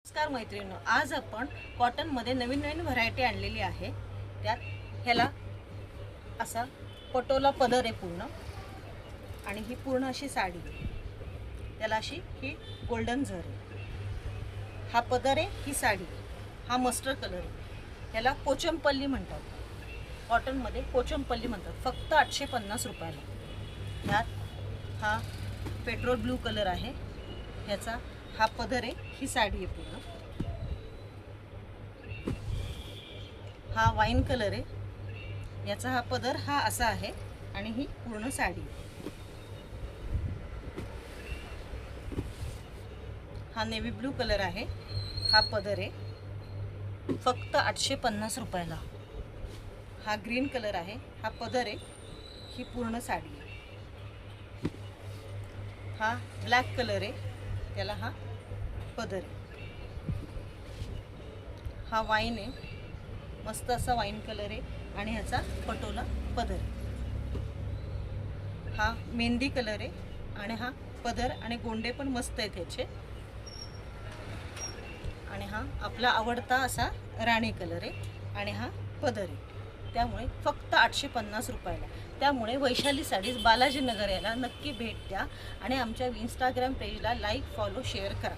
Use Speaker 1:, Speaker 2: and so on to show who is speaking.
Speaker 1: नमस्कार मैत्रिणींनो, आज आपण कॉटन मध्ये नवीन व्हरायटी आणलेली आहे। त्यात ह्याला असा पटोला पदर आहे पूर्ण, आणि ही पूर्ण अशी साडी आहे। त्याला अशी ही गोल्डन झर आहे। हा पदर आहे, ही साडी, हा मस्टर्ड कलर आहे। ह्याला पोचमपल्ली म्हणतात। कॉटन मध्ये पोचमपल्ली म्हणतात। फक्त 850 रुपयाला। यात हा पेट्रोल ब्लू कलर आहे। ह्याचा हा पदर आहे, ही साडी आहे पूर्ण। हा वाईन कलर आहे। याचा हा पदर हा असा आहे, आणि ही पूर्ण साडी आहे। हा नेव्ही ब्लू कलर आहे। हा पदर आहे, फक्त 850 रुपयाला। हा ग्रीन कलर आहे। हा पदर आहे, ही पूर्ण साडी आहे। हा ब्लॅक कलर आहे। त्याला हा पदर आहे। हा वाईन आहे, मस्त असा वाईन कलर आहे, आणि ह्याचा पटोला पदर आहे। हा मेहंदी कलर आहे, आणि हा पदर आणि गोंडे पण मस्त आहेत ह्याचे। आणि हा आपला आवडता असा राणी कलर आहे, आणि हा पदर आहे। त्यामुळे फक्त 850 रुपयाला। त्यामुळे वैशाली साडीज बालाजीनगर याला नक्की भेट द्या, आणि आमच्या इंस्टाग्राम पेजला लाईक, फॉलो, शेअर करा।